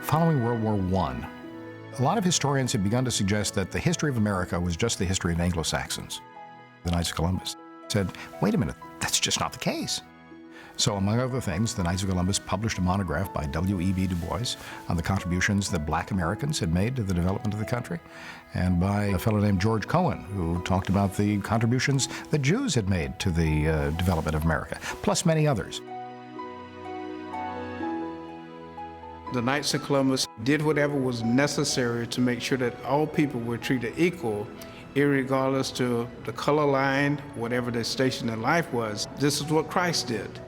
Following World War I, a lot of historians had begun to suggest that the history of America was just the history of Anglo-Saxons. The Knights of Columbus said, wait a minute, that's just not the case. So among other things, the Knights of Columbus published a monograph by W.E.B. Du Bois on the contributions that black Americans had made to the development of the country, and by a fellow named George Cohen, who talked about the contributions that Jews had made to the development of America, plus many others. The Knights of Columbus did whatever was necessary to make sure that all people were treated equal, irregardless to the color line, whatever their station in life was. This is what Christ did.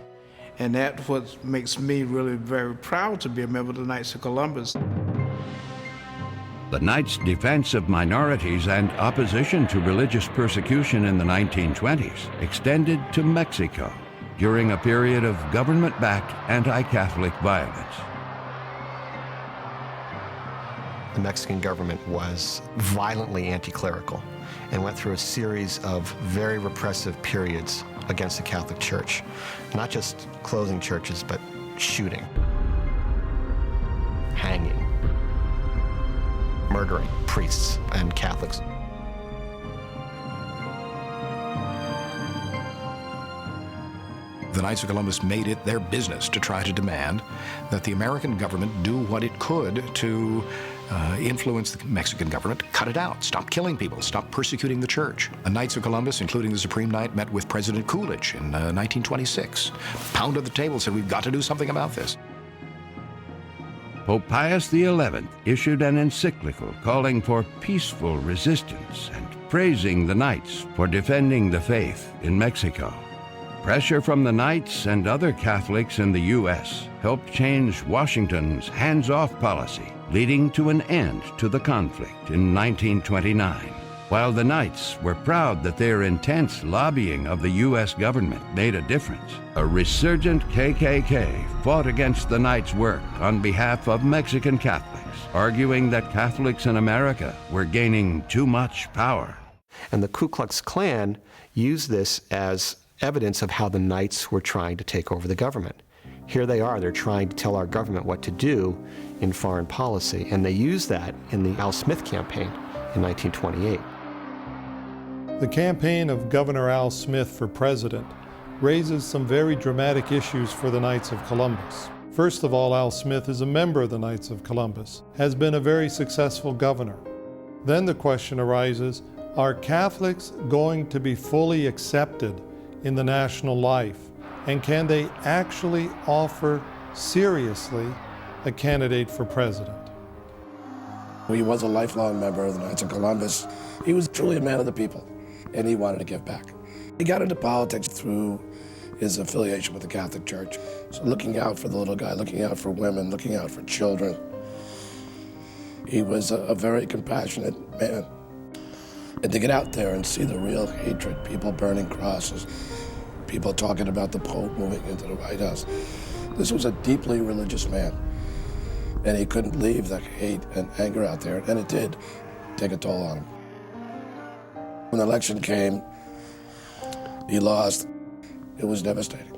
And that's what makes me really very proud to be a member of the Knights of Columbus. The Knights' defense of minorities and opposition to religious persecution in the 1920s extended to Mexico during a period of government-backed anti-Catholic violence. The Mexican government was violently anti-clerical and went through a series of very repressive periods against the Catholic Church. Not just closing churches, but shooting, hanging, murdering priests and Catholics. The Knights of Columbus made it their business to try to demand that the American government do what it could to influence the Mexican government, cut it out, stop killing people, stop persecuting the church. The Knights of Columbus, including the Supreme Knight, met with President Coolidge in 1926, pounded the table, said, we've got to do something about this. Pope Pius XI issued an encyclical calling for peaceful resistance and praising the Knights for defending the faith in Mexico. Pressure from the Knights and other Catholics in the U.S. helped change Washington's hands-off policy, leading to an end to the conflict in 1929. While the Knights were proud that their intense lobbying of the U.S. government made a difference, a resurgent KKK fought against the Knights' work on behalf of Mexican Catholics, arguing that Catholics in America were gaining too much power. And the Ku Klux Klan used this as evidence of how the Knights were trying to take over the government. Here they are, they're trying to tell our government what to do in foreign policy, and they used that in the Al Smith campaign in 1928. The campaign of Governor Al Smith for president raises some very dramatic issues for the Knights of Columbus. First of all, Al Smith is a member of the Knights of Columbus, has been a very successful governor. Then the question arises, are Catholics going to be fully accepted in the national life? And can they actually offer seriously a candidate for president? He was a lifelong member of the Knights of Columbus. He was truly a man of the people, and he wanted to give back. He got into politics through his affiliation with the Catholic Church. So looking out for the little guy, looking out for women, looking out for children. He was a very compassionate man. And to get out there and see the real hatred, people burning crosses, people talking about the Pope moving into the White House. This was a deeply religious man, and he couldn't leave the hate and anger out there, and it did take a toll on him. When the election came, he lost. It was devastating.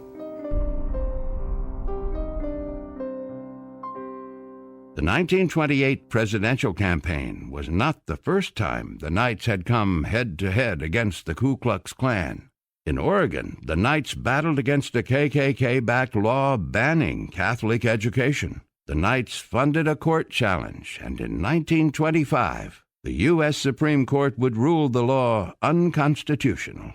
The 1928 presidential campaign was not the first time the Knights had come head-to-head against the Ku Klux Klan. In Oregon, the Knights battled against a KKK-backed law banning Catholic education. The Knights funded a court challenge, and in 1925, the U.S. Supreme Court would rule the law unconstitutional.